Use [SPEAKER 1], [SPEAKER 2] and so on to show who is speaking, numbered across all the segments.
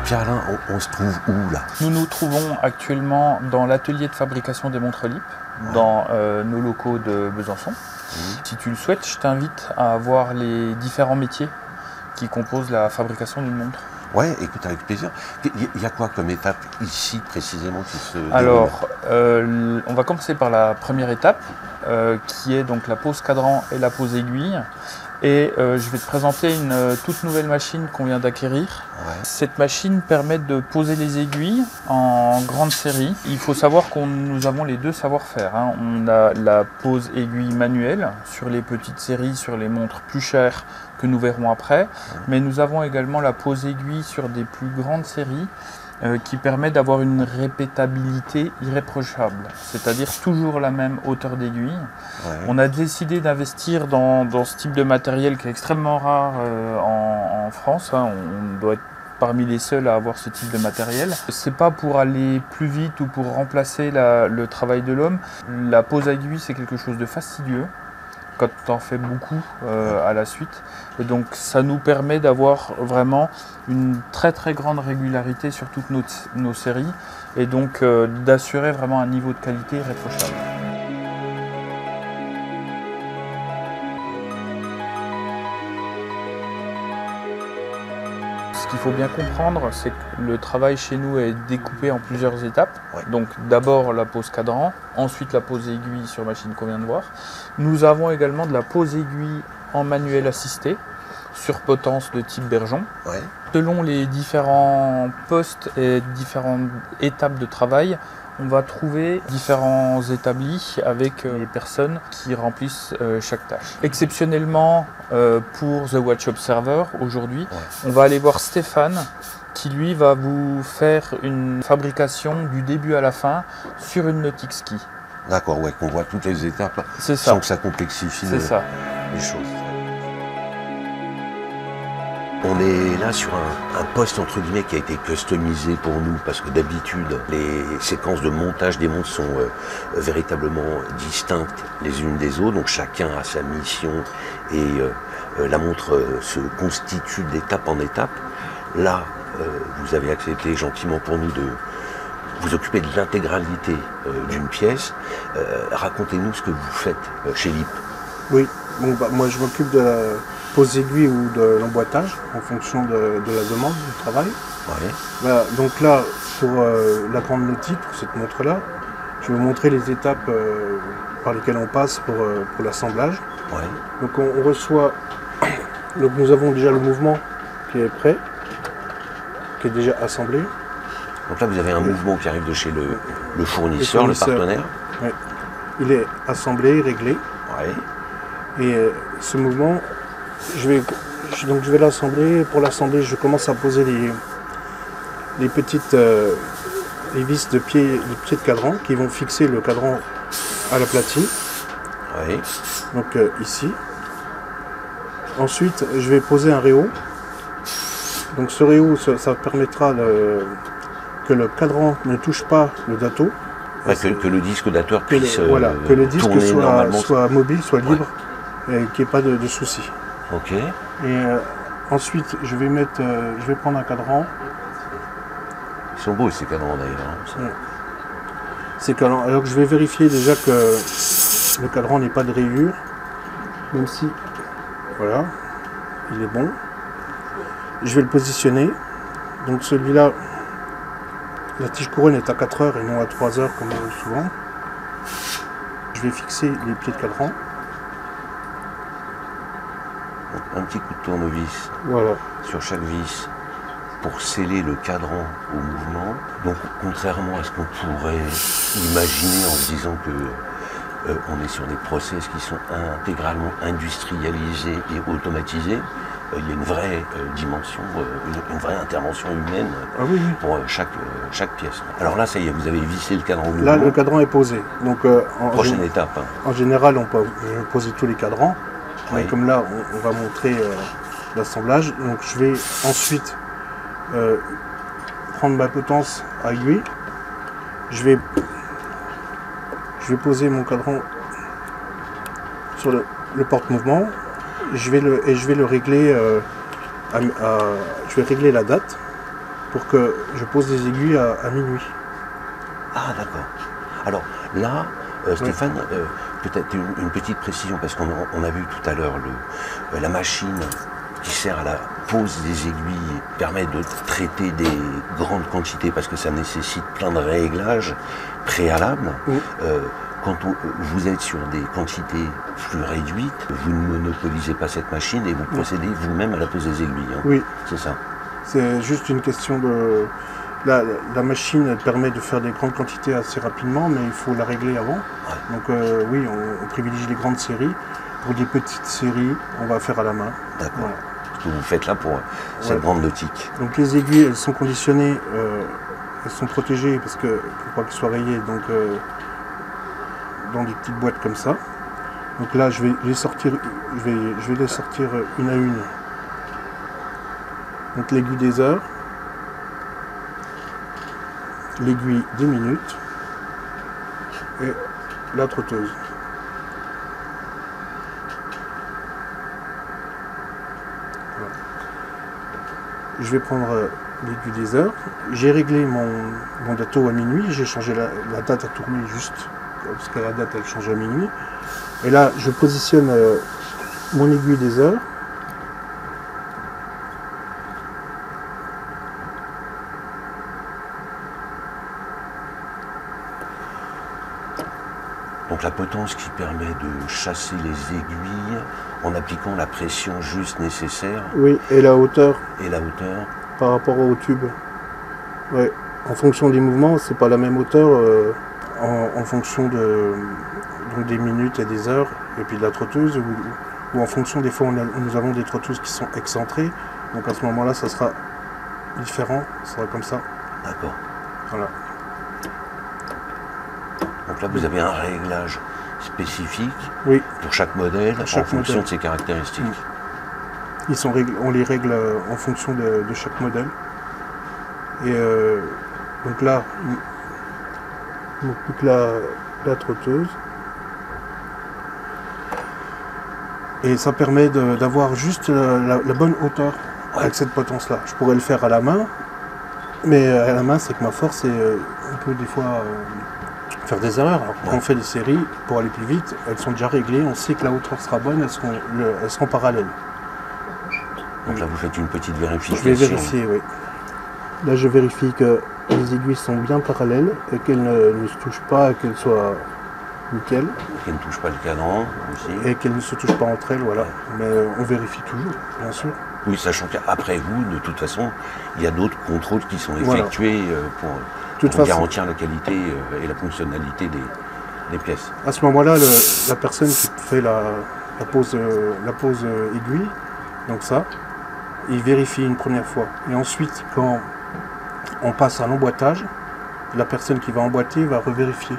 [SPEAKER 1] Pierre-Alain, on se trouve où là?
[SPEAKER 2] Nous nous trouvons actuellement dans l'atelier de fabrication des montres LIP, dans nos locaux de Besançon. Si tu le souhaites, je t'invite à voir les différents métiers qui composent la fabrication d'une montre.
[SPEAKER 1] Ouais, écoute, avec plaisir. Il y a quoi comme étape ici précisément qui se déroule?
[SPEAKER 2] Alors, on va commencer par la première étape, qui est donc la pose cadran et la pose aiguille. Et je vais te présenter une toute nouvelle machine qu'on vient d'acquérir.
[SPEAKER 1] Ouais.
[SPEAKER 2] Cette machine permet de poser les aiguilles en grande série. Il faut savoir que nous avons les deux savoir-faire. Hein. On a la pose aiguille manuelle sur les petites séries, sur les montres plus chères que nous verrons après. Mais nous avons également la pose aiguille sur des plus grandes séries qui permet d'avoir une répétabilité irréprochable, c'est-à-dire toujours la même hauteur d'aiguille. Ouais. On a décidé d'investir dans ce type de matériel qui est extrêmement rare en France. Hein. On doit être parmi les seuls à avoir ce type de matériel. C'est pas pour aller plus vite ou pour remplacer le travail de l'homme. La pose à aiguille, c'est quelque chose de fastidieux quand tu en fais beaucoup à la suite. Et donc ça nous permet d'avoir vraiment une très très grande régularité sur toutes nos séries et donc d'assurer vraiment un niveau de qualité irréprochable. Ce qu'il faut bien comprendre, c'est que le travail chez nous est découpé en plusieurs étapes. Ouais. Donc d'abord la pose cadran, ensuite la pose aiguille sur machine qu'on vient de voir. Nous avons également de la pose aiguille en manuel assisté, sur potence de type Bergeon. Ouais. Selon les différents postes et différentes étapes de travail, on va trouver différents établis avec les personnes qui remplissent chaque tâche. Exceptionnellement, pour The Watch Observer, aujourd'hui, on va aller voir Stéphane, qui lui va vous faire une fabrication du début à la fin sur une Nautic Ski.
[SPEAKER 1] D'accord, ouais, qu'on voit toutes les étapes
[SPEAKER 2] sans
[SPEAKER 1] que ça complexifie les choses. On est là sur un poste entre guillemets qui a été customisé pour nous parce que d'habitude les séquences de montage des montres sont véritablement distinctes les unes des autres, donc chacun a sa mission et la montre se constitue d'étape en étape. Là, vous avez accepté gentiment pour nous de vous occuper de l'intégralité d'une pièce. Racontez-nous ce que vous faites chez LIP.
[SPEAKER 3] Oui, bon, moi je m'occupe de la pose aiguille ou de l'emboîtage en fonction de la demande du travail. Ouais. Voilà, donc là, pour la grande Nautic, pour cette montre-là, je vais vous montrer les étapes par lesquelles on passe pour l'assemblage. Ouais. Donc on reçoit, donc nous avons déjà le mouvement qui est prêt, qui est déjà assemblé.
[SPEAKER 1] Donc là vous avez un mouvement qui arrive de chez le fournisseur, le partenaire.
[SPEAKER 3] Oui. Il est assemblé, réglé. Ouais. Et ce mouvement, je vais l'assembler. Pour l'assembler, je commence à poser les petites les vis de pied de cadran qui vont fixer le cadran à la platine. Oui. Donc ici. Ensuite, je vais poser un réau. Donc ce réau, ça permettra que le cadran ne touche pas le dato.
[SPEAKER 1] Ouais, que le disque dateur puisse
[SPEAKER 3] que le disque soit mobile, soit libre, et qu'il n'y ait pas de soucis.
[SPEAKER 1] Ok.
[SPEAKER 3] Et ensuite, je vais prendre un cadran.
[SPEAKER 1] Ils sont beaux ces cadrans d'ailleurs.
[SPEAKER 3] Hein, ces cadrans. Alors que je vais vérifier déjà que le cadran n'ait pas de rayures, même si, voilà, il est bon. Je vais le positionner. Donc celui-là, la tige couronne est à 4 heures et non à 3 heures comme souvent. Je vais fixer les pieds de cadran.
[SPEAKER 1] Un petit coup de tournevis sur chaque vis pour sceller le cadran au mouvement. Donc contrairement à ce qu'on pourrait imaginer en se disant que on est sur des process qui sont intégralement industrialisés et automatisés, il y a une vraie dimension, une vraie intervention humaine pour chaque pièce. Alors là, ça y est, vous avez vissé le cadran au mouvement.
[SPEAKER 3] Là, le cadran est posé. Donc,
[SPEAKER 1] prochaine étape. Hein.
[SPEAKER 3] En général, on peut poser tous les cadrans. Oui. Comme là, on va montrer l'assemblage. Donc, je vais ensuite prendre ma potence à aiguille. Je vais poser mon cadran sur le porte-mouvement. Je vais le régler. Je vais régler la date. pour que je pose les aiguilles à minuit.
[SPEAKER 1] Ah d'accord. Alors là, Stéphane, peut-être une petite précision, parce qu'on a vu tout à l'heure la machine qui sert à la pose des aiguilles permet de traiter des grandes quantités parce que ça nécessite plein de réglages préalables. Oui. Quand vous êtes sur des quantités plus réduites, vous ne monopolisez pas cette machine et vous procédez vous-même à la pose des aiguilles. Hein.
[SPEAKER 3] Oui.
[SPEAKER 1] C'est ça.
[SPEAKER 3] C'est juste une question de... La machine elle permet de faire des grandes quantités assez rapidement, mais il faut la régler avant. Ouais. Donc oui, on privilégie les grandes séries. Pour des petites séries, on va faire à la main.
[SPEAKER 1] D'accord. Voilà. Ce que vous faites là pour cette grande nautique.
[SPEAKER 3] Donc les aiguilles, elles sont conditionnées, elles sont protégées parce que pour pas qu'elles soient rayées, donc dans des petites boîtes comme ça. Donc là, je vais les sortir, je vais les sortir une à une. Donc l'aiguille des heures, l'aiguille des minutes et la trotteuse. Voilà. Je vais prendre l'aiguille des heures. J'ai réglé mon dato à minuit, j'ai changé la date à tourner juste parce que la date elle change à minuit. Et là, je positionne mon aiguille des heures.
[SPEAKER 1] Donc la potence qui permet de chasser les aiguilles en appliquant la pression juste nécessaire.
[SPEAKER 3] Oui, et la hauteur.
[SPEAKER 1] Et la hauteur.
[SPEAKER 3] Par rapport au tube. Ouais. En fonction des mouvements, c'est pas la même hauteur en fonction donc des minutes et des heures, et puis de la trotteuse, ou en fonction des fois nous avons des trotteuses qui sont excentrées, donc à ce moment-là ça sera différent, ça sera comme ça.
[SPEAKER 1] D'accord.
[SPEAKER 3] Voilà.
[SPEAKER 1] Donc là vous avez un réglage spécifique pour chaque modèle, en fonction de ses caractéristiques.
[SPEAKER 3] On les règle en fonction de chaque modèle. Et donc là, il ne manque plus que la trotteuse. Et ça permet d'avoir juste la bonne hauteur avec cette potence-là. Je pourrais le faire à la main, mais à la main, c'est que ma force, on peut des fois faire des erreurs. Alors, quand on fait des séries, pour aller plus vite, elles sont déjà réglées, on sait que la hauteur sera bonne, elles seront parallèles.
[SPEAKER 1] Donc là, vous faites une petite vérification.
[SPEAKER 3] Je vais vérifier, oui. Là, je vérifie que les aiguilles sont bien parallèles et qu'elles ne se touchent pas, qu'elles soient nickel.
[SPEAKER 1] Qu'elles ne touchent pas le cadran aussi.
[SPEAKER 3] Et qu'elles ne se touchent pas entre elles, voilà. Mais on vérifie toujours, bien sûr.
[SPEAKER 1] Oui, sachant qu'après vous, de toute façon, il y a d'autres contrôles qui sont effectués pour garantir la qualité et la fonctionnalité des pièces.
[SPEAKER 3] À ce moment-là, la personne qui fait la pose aiguille, donc ça, il vérifie une première fois. Et ensuite, quand on passe à l'emboîtage, la personne qui va emboîter va revérifier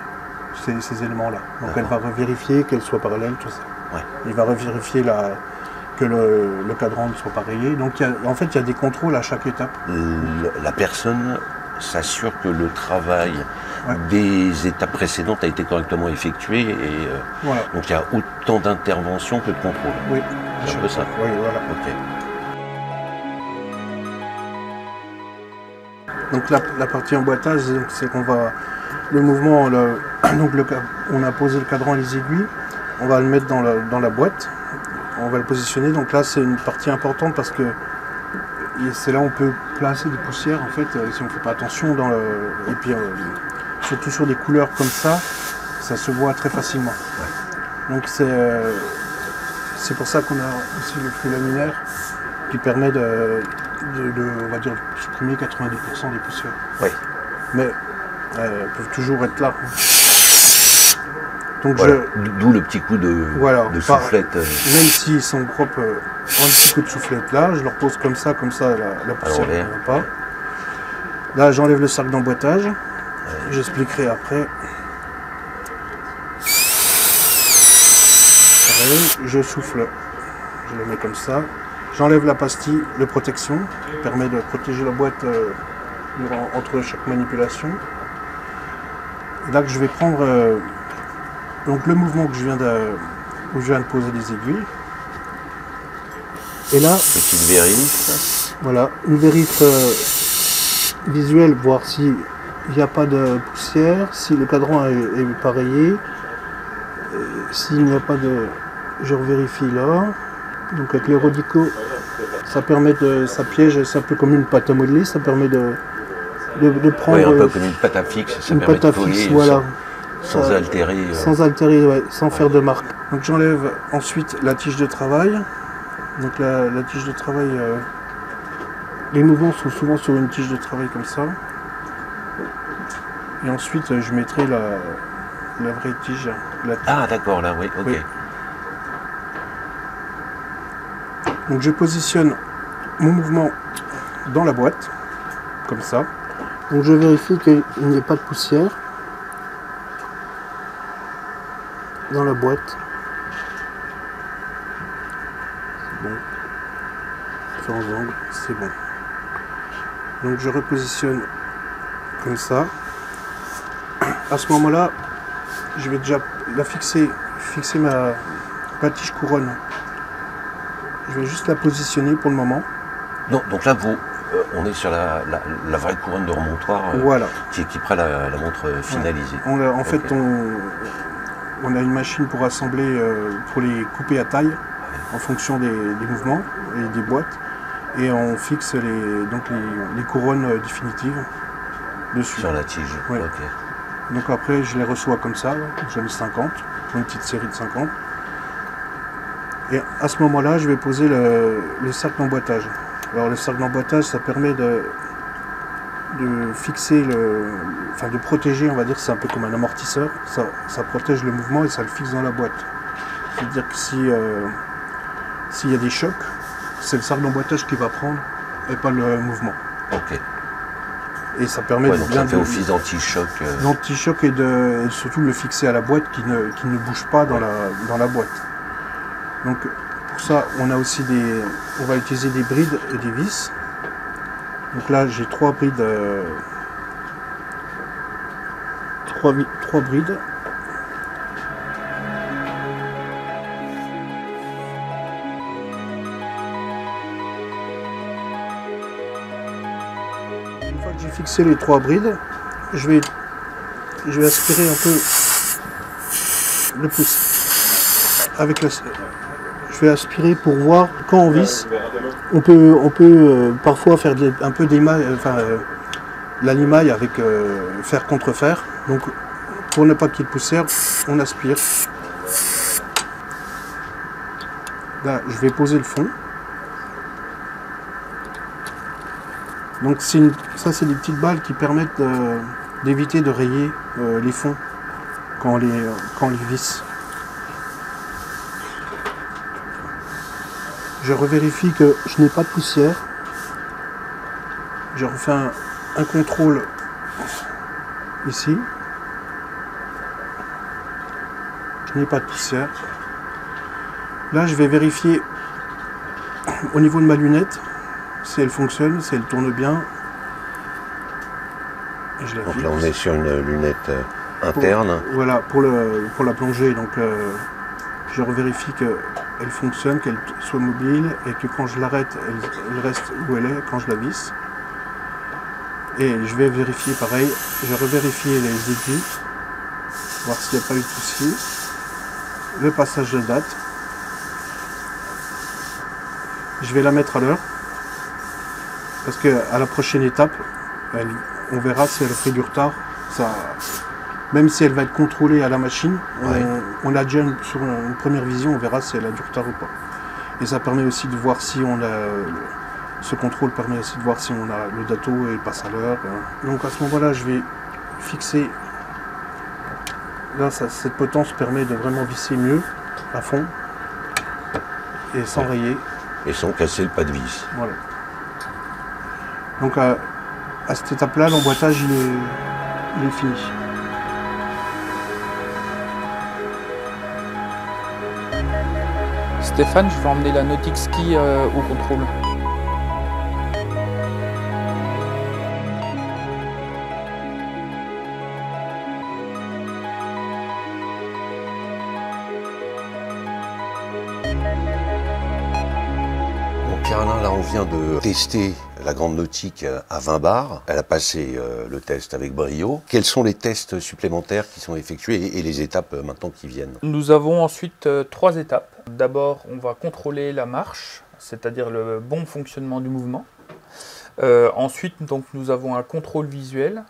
[SPEAKER 3] ces éléments-là. Donc elle va revérifier qu'elles soient parallèles, tout ça. Ouais. Il va revérifier que le cadran ne soit pas rayé. Donc en fait, il y a des contrôles à chaque étape.
[SPEAKER 1] La personne s'assure que le travail des étapes précédentes a été correctement effectué. Et, donc il y a autant d'interventions que de contrôle.
[SPEAKER 3] Oui.
[SPEAKER 1] C'est un peu ça.
[SPEAKER 3] Oui, voilà.
[SPEAKER 1] Okay.
[SPEAKER 3] Donc la partie emboîtage, c'est qu'on va... Le mouvement, on a posé le cadran et les aiguilles, on va le mettre dans la boîte, on va le positionner. Donc là, c'est une partie importante parce que c'est là où on peut placer des poussières, en fait, si on ne fait pas attention. Et puis, surtout sur des couleurs comme ça se voit très facilement. Ouais. Donc c'est pour ça qu'on a aussi le flux laminaire qui permet on va dire, supprimer 90% des poussières.
[SPEAKER 1] Oui.
[SPEAKER 3] Mais elles peuvent toujours être là. Donc
[SPEAKER 1] voilà. D'où le petit coup de soufflette.
[SPEAKER 3] Même s'ils sont propres, un petit coup de soufflette là, je leur pose comme ça, la poussière ne va pas. Là, j'enlève le cercle d'emboîtage. J'expliquerai après. Je souffle, je le mets comme ça. J'enlève la pastille de protection, qui permet de protéger la boîte entre chaque manipulation. Et là que je vais prendre donc le mouvement que où je viens de poser les aiguilles. Et là,
[SPEAKER 1] petite vérif.
[SPEAKER 3] Voilà, une vérif visuel, voir s'il n'y a pas de poussière, si le cadran est pas rayé, s'il n'y a pas de... Je revérifie là. Donc avec les Rodico, ça permet de... ça piège, c'est un peu comme une pâte à modeler, ça permet de prendre...
[SPEAKER 1] Oui, un peu comme une pâte à fixe, ça permet de coller
[SPEAKER 3] voilà.
[SPEAKER 1] sans altérer.
[SPEAKER 3] Sans altérer, ouais, sans faire de marque. Donc j'enlève ensuite la tige de travail. Donc la tige de travail, les mouvements sont souvent sur une tige de travail comme ça. Et ensuite je mettrai la vraie tige.
[SPEAKER 1] Ah d'accord, là, oui, ok. Oui.
[SPEAKER 3] Donc je positionne mon mouvement dans la boîte, comme ça. Donc je vérifie qu'il n'y ait pas de poussière dans la boîte. C'est bon. Différents angles, c'est bon. Donc je repositionne comme ça. À ce moment-là, je vais déjà la fixer ma tige couronne. Je vais juste la positionner pour le moment.
[SPEAKER 1] Non, donc là, on est sur la vraie couronne de remontoir
[SPEAKER 3] voilà.
[SPEAKER 1] qui équipera la montre finalisée.
[SPEAKER 3] Ouais. En fait, on a une machine pour assembler, pour les couper à taille en fonction des mouvements et des boîtes. Et on fixe les couronnes définitives dessus.
[SPEAKER 1] Sur la tige,
[SPEAKER 3] ouais.
[SPEAKER 1] Ok.
[SPEAKER 3] Donc après, je les reçois comme ça, j'en ai 50, pour une petite série de 50. Et à ce moment-là, je vais poser le cercle d'emboîtage. Alors le cercle d'emboîtage, ça permet de fixer, de protéger, on va dire que c'est un peu comme un amortisseur. Ça protège le mouvement et ça le fixe dans la boîte. C'est-à-dire que s'il y a des chocs, c'est le cercle d'emboîtage qui va prendre et pas le mouvement.
[SPEAKER 1] Ok.
[SPEAKER 3] Et ça permet
[SPEAKER 1] donc ça fait office d'anti-choc.
[SPEAKER 3] D'anti-choc et surtout le fixer à la boîte qui ne bouge pas dans la boîte. Donc pour ça, on va utiliser des brides et des vis. Donc là, j'ai 3 brides. 3 brides. Une fois que j'ai fixé les 3 brides, je vais aspirer un peu le pouce avec je vais aspirer pour voir quand on visse. On peut parfois faire un peu d'émail, la limaille avec fer contre fer. Donc pour ne pas qu'il y ait de poussière, on aspire. Là, je vais poser le fond. Donc ça, c'est des petites balles qui permettent d'éviter de rayer les fonds quand on les visse. Je revérifie que je n'ai pas de poussière. Je refais un contrôle ici. Je n'ai pas de poussière. Là, je vais vérifier au niveau de ma lunette si elle fonctionne, si elle tourne bien. Et je la
[SPEAKER 1] donc là, on est sur une lunette interne.
[SPEAKER 3] Voilà, pour la plongée. Donc, je revérifie qu'elle fonctionne, qu'elle soit mobile et que quand je l'arrête, elle reste où elle est quand je la visse. Et je vais vérifier pareil, je vais revérifier les aiguilles, voir s'il n'y a pas eu de souci. Le passage de date. Je vais la mettre à l'heure. Parce qu'à la prochaine étape, on verra si elle fait du retard. Même si elle va être contrôlée à la machine, on a déjà sur une première vision, on verra si elle a du retard ou pas. Et ça permet aussi de voir si on a... Ce contrôle permet aussi de voir si on a le dato et il passe à l'heure. Donc à ce moment-là, je vais fixer... Là, cette potence permet de vraiment visser mieux, à fond, et sans rayer.
[SPEAKER 1] Et sans casser le pas de vis.
[SPEAKER 3] Voilà. Donc à cette étape-là, l'emboîtage il est fini.
[SPEAKER 2] Stéphane, je vais emmener la Nautic Ski au contrôle.
[SPEAKER 1] Pierre-Alain, là on vient de tester la Grande Nautique à 20 bars. Elle a passé le test avec brio. Quels sont les tests supplémentaires qui sont effectués et les étapes maintenant qui viennent?
[SPEAKER 2] Nous avons ensuite 3 étapes. D'abord, on va contrôler la marche, c'est-à-dire le bon fonctionnement du mouvement. Ensuite, donc, nous avons un contrôle visuel.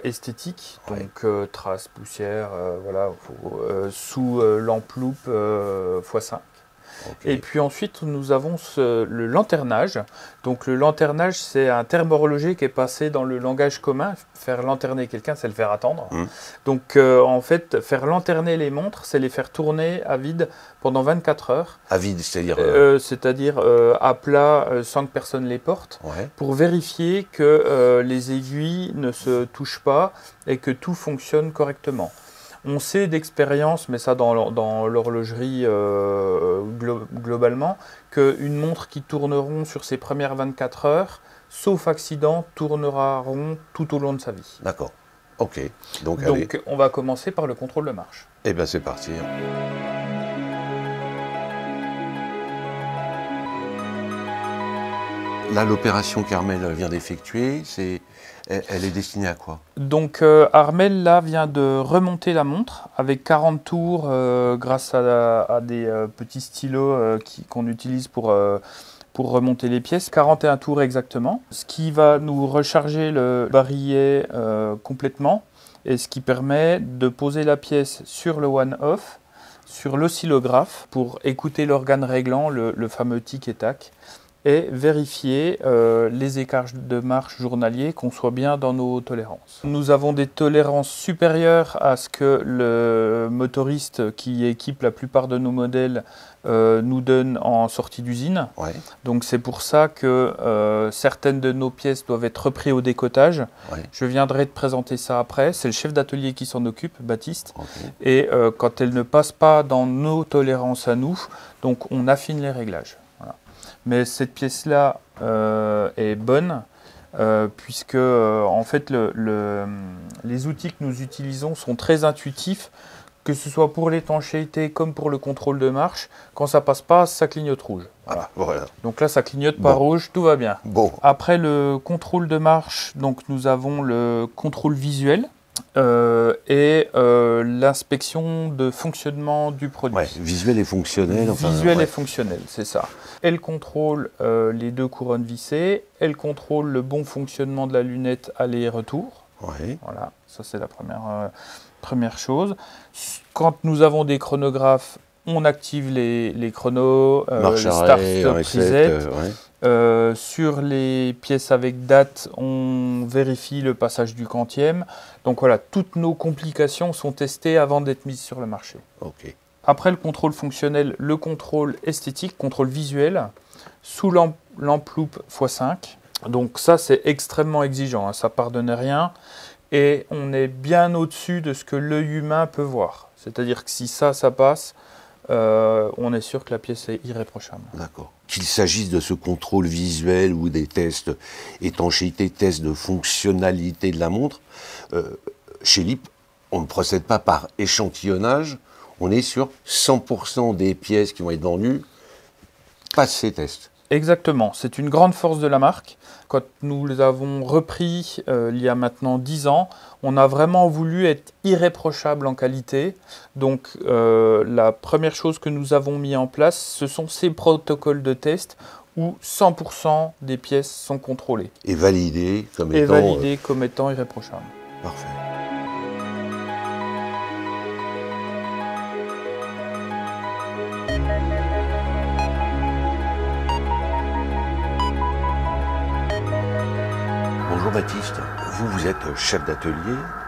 [SPEAKER 2] Esthétique, donc traces, poussière, voilà, sous lampe-loupe x5. Okay. Et puis ensuite, nous avons le lanternage. Donc le lanternage, c'est un terme horloger qui est passé dans le langage commun. Faire lanterner quelqu'un, c'est le faire attendre. Donc en fait, faire lanterner les montres, c'est les faire tourner à vide pendant 24 heures.
[SPEAKER 1] À vide, c'est-à-dire
[SPEAKER 2] c'est-à-dire à plat, sans que personne les porte, pour vérifier que les aiguilles ne se touchent pas et que tout fonctionne correctement. On sait d'expérience, mais ça dans l'horlogerie globalement, qu'une montre qui tourneront sur ses premières 24 heures, sauf accident, tournera rond tout au long de sa vie.
[SPEAKER 1] D'accord. Ok. Donc
[SPEAKER 2] on va commencer par le contrôle de marche.
[SPEAKER 1] Eh bien c'est parti. Là, l'opération qu'Armelle vient d'effectuer, elle est destinée à quoi?
[SPEAKER 2] Donc Armelle là vient de remonter la montre avec 40 tours grâce à des petits stylos qu'on utilise pour remonter les pièces. 41 tours exactement, ce qui va nous recharger le barillet complètement et ce qui permet de poser la pièce sur le one-off, sur l'oscillographe pour écouter l'organe réglant, le fameux tic et tac, et vérifier les écarts de marche journaliers, qu'on soit bien dans nos tolérances. Nous avons des tolérances supérieures à ce que le motoriste qui équipe la plupart de nos modèles nous donne en sortie d'usine. Donc c'est pour ça que certaines de nos pièces doivent être reprises au décotage. Je viendrai te présenter ça après. C'est le chef d'atelier qui s'en occupe, Baptiste. Et quand elles ne passent pas dans nos tolérances à nous, donc on affine les réglages. Mais cette pièce-là est bonne puisque en fait les outils que nous utilisons sont très intuitifs, que ce soit pour l'étanchéité comme pour le contrôle de marche. Quand ça passe pas, ça clignote rouge. Voilà. Donc là, ça clignote pas rouge, tout va bien. Après le contrôle de marche, donc nous avons le contrôle visuel. Et l'inspection de fonctionnement du produit.
[SPEAKER 1] Visuel et fonctionnel.
[SPEAKER 2] Visuel et fonctionnel, c'est ça. Elle contrôle les 2 couronnes vissées, elle contrôle le bon fonctionnement de la lunette aller-retour. Voilà, ça c'est la première chose. Quand nous avons des chronographes, on active les chronos, start, stop, reset. Sur les pièces avec date, on vérifie le passage du quantième. Donc voilà, toutes nos complications sont testées avant d'être mises sur le marché. Après le contrôle fonctionnel, le contrôle esthétique, contrôle visuel, sous lampe-loupe x5. Donc ça, c'est extrêmement exigeant, ça ne pardonne rien. Et on est bien au-dessus de ce que l'œil humain peut voir. C'est-à-dire que si ça passe, on est sûr que la pièce est irréprochable.
[SPEAKER 1] D'accord. Qu'il s'agisse de ce contrôle visuel ou des tests étanchéité, tests de fonctionnalité de la montre, chez LIP, on ne procède pas par échantillonnage, on est sur 100% des pièces qui vont être vendues, passent ces tests.
[SPEAKER 2] Exactement, c'est une grande force de la marque. Quand nous les avons repris il y a maintenant 10 ans, on a vraiment voulu être irréprochable en qualité. Donc la première chose que nous avons mis en place, ce sont ces protocoles de test où 100% des pièces sont contrôlées.
[SPEAKER 1] Et validées comme
[SPEAKER 2] étant irréprochables.
[SPEAKER 1] Parfait. Bonjour Baptiste, vous êtes chef d'atelier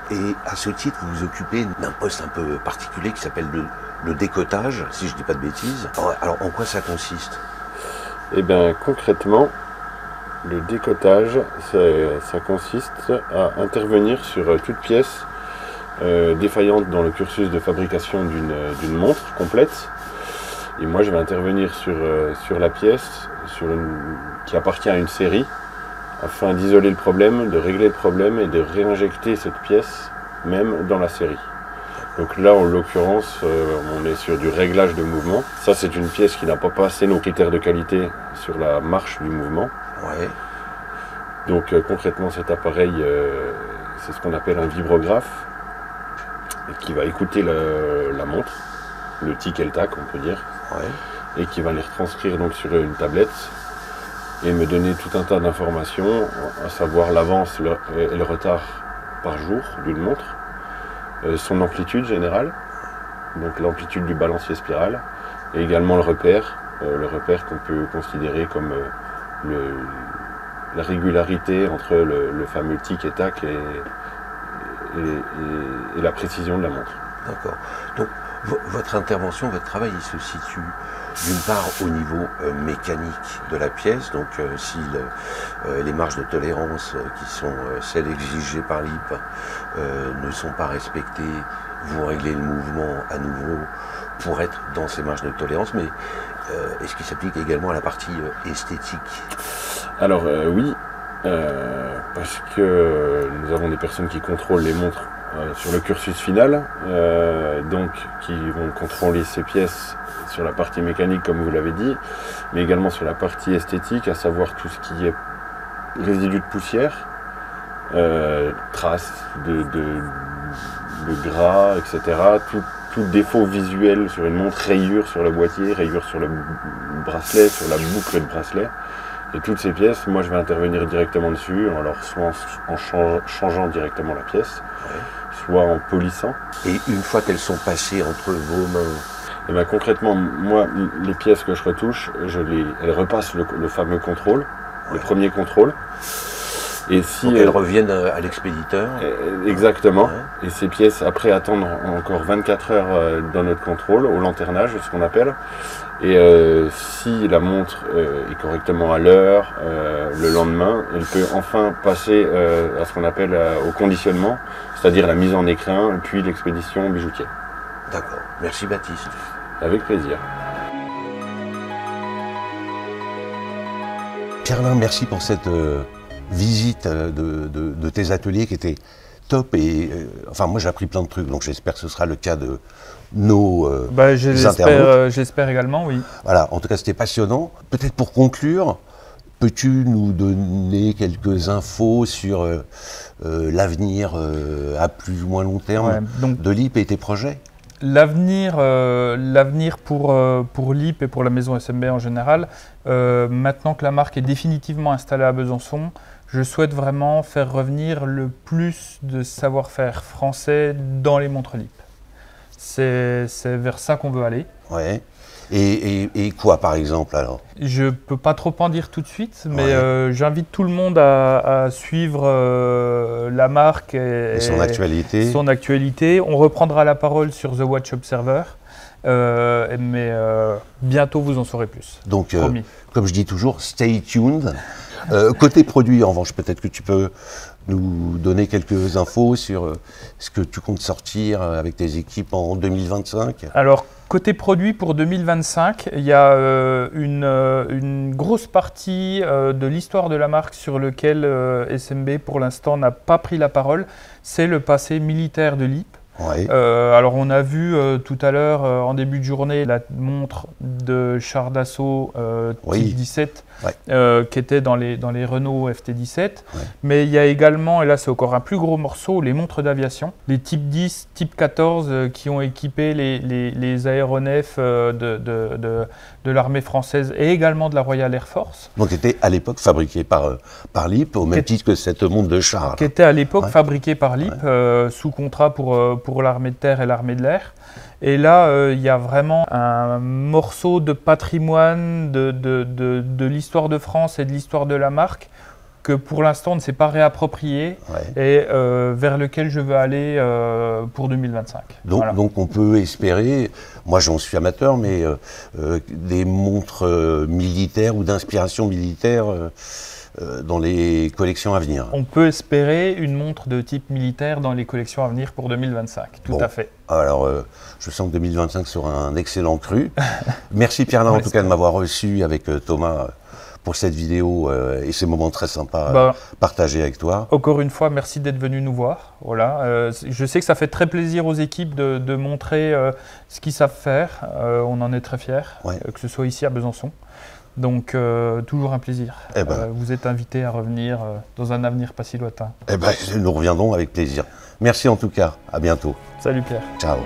[SPEAKER 1] et à ce titre vous vous occupez d'un poste un peu particulier qui s'appelle le décotage, si je ne dis pas de bêtises. Alors en quoi ça consiste?
[SPEAKER 4] Eh bien concrètement, le décotage, ça consiste à intervenir sur toute pièce défaillante dans le cursus de fabrication d'une montre complète. Et moi je vais intervenir sur la pièce qui appartient à une série, afin d'isoler le problème, de régler le problème et de réinjecter cette pièce même dans la série. Donc là, en l'occurrence, on est sur du réglage de mouvement. Ça, c'est une pièce qui n'a pas passé nos critères de qualité sur la marche du mouvement.
[SPEAKER 1] Ouais.
[SPEAKER 4] Donc concrètement, cet appareil, c'est ce qu'on appelle un vibrographe, qui va écouter la montre, le tic et le tac, on peut dire, et qui va les retranscrire donc sur une tablette et me donner tout un tas d'informations, à savoir l'avance et le retard par jour d'une montre, son amplitude générale, donc l'amplitude du balancier spiral, et également le repère qu'on peut considérer comme la régularité entre le fameux tic et tac et la précision de la montre.
[SPEAKER 1] D'accord. Donc votre intervention, votre travail, il se situe d'une part au niveau mécanique de la pièce, donc si les marges de tolérance qui sont celles exigées par l'IP ne sont pas respectées, vous réglez le mouvement à nouveau pour être dans ces marges de tolérance, mais est-ce qu'il s'applique également à la partie esthétique?
[SPEAKER 4] Alors oui, parce que nous avons des personnes qui contrôlent les montres sur le cursus final, donc qui vont contrôler ces pièces sur la partie mécanique comme vous l'avez dit, mais également sur la partie esthétique, à savoir tout ce qui est résidus de poussière, traces de gras, etc. Tout défaut visuel sur une montre, rayure sur le boîtier, rayure sur le bracelet, sur la boucle de bracelet. Et toutes ces pièces, moi je vais intervenir directement dessus, alors soit en changeant directement la pièce, soit en polissant.
[SPEAKER 1] Et une fois qu'elles sont passées entre vos mains,
[SPEAKER 4] et bien concrètement, moi, les pièces que je retouche, elles repassent le fameux contrôle, le premier contrôle. Et si
[SPEAKER 1] elles reviennent à l'expéditeur.
[SPEAKER 4] Exactement. Ouais. Et ces pièces, après, attendent encore 24 heures dans notre contrôle, au lanternage, ce qu'on appelle. Et si la montre est correctement à l'heure, le lendemain, elle peut enfin passer à ce qu'on appelle au conditionnement, c'est-à-dire la mise en écrin, puis l'expédition bijoutier.
[SPEAKER 1] D'accord. Merci Baptiste.
[SPEAKER 4] Avec plaisir.
[SPEAKER 1] Pierre-Alain, merci pour cette visite de tes ateliers qui était top. Et enfin, moi j'ai appris plein de trucs, donc j'espère que ce sera le cas de nos internautes.
[SPEAKER 2] J'espère également, oui.
[SPEAKER 1] Voilà, en tout cas c'était passionnant. Peut-être pour conclure, peux-tu nous donner quelques infos sur l'avenir à plus ou moins long terme de l'IP et tes projets?
[SPEAKER 2] L'avenir pour l'IP et pour la maison SMB en général, maintenant que la marque est définitivement installée à Besançon, je souhaite vraiment faire revenir le plus de savoir-faire français dans les montres LIP. C'est vers ça qu'on veut aller.
[SPEAKER 1] Ouais. Et quoi par exemple alors?
[SPEAKER 2] Je ne peux pas trop en dire tout de suite, mais j'invite tout le monde à suivre la marque et
[SPEAKER 1] son actualité.
[SPEAKER 2] On reprendra la parole sur The Watch Observer, mais bientôt vous en saurez plus.
[SPEAKER 1] Donc, comme je dis toujours, stay tuned. Côté produit, en revanche, peut-être que tu peux nous donner quelques infos sur ce que tu comptes sortir avec tes équipes en 2025.
[SPEAKER 2] Alors, côté produit pour 2025, il y a une grosse partie de l'histoire de la marque sur lequel SMB pour l'instant n'a pas pris la parole. C'est le passé militaire de l'IP.
[SPEAKER 1] Ouais.
[SPEAKER 2] Alors on a vu tout à l'heure en début de journée la montre de char d'assaut type 17 qui était dans les Renault FT17, mais il y a également, et là c'est encore un plus gros morceau, les montres d'aviation, les type 10, type 14 qui ont équipé les aéronefs de l'armée française et également de la Royal Air Force.
[SPEAKER 1] Donc qui était à l'époque fabriqué par l'IP, au même titre que cette montre de char.
[SPEAKER 2] Qui était à l'époque fabriquée par l'IP, sous contrat pour l'armée de terre et l'armée de l'air. Et là, il y a vraiment un morceau de patrimoine de l'histoire de France et de l'histoire de la marque que pour l'instant on ne s'est pas réapproprié et vers lequel je veux aller pour 2025.
[SPEAKER 1] Donc on peut espérer, moi j'en suis amateur, mais des montres militaires ou d'inspiration militaire dans les collections à venir.
[SPEAKER 2] On peut espérer une montre de type militaire dans les collections à venir pour 2025, tout à fait.
[SPEAKER 1] Alors, je sens que 2025 sera un excellent cru. Merci Pierre-Alain en tout cas de m'avoir reçu avec Thomas pour cette vidéo et ces moments très sympas partagés avec toi.
[SPEAKER 2] Encore une fois, merci d'être venu nous voir. Voilà. Je sais que ça fait très plaisir aux équipes de montrer ce qu'ils savent faire. On en est très fiers, que ce soit ici à Besançon. Donc, toujours un plaisir. Vous êtes invité à revenir dans un avenir pas si lointain.
[SPEAKER 1] Nous reviendrons avec plaisir. Merci en tout cas. À bientôt.
[SPEAKER 2] Salut Pierre.
[SPEAKER 1] Ciao.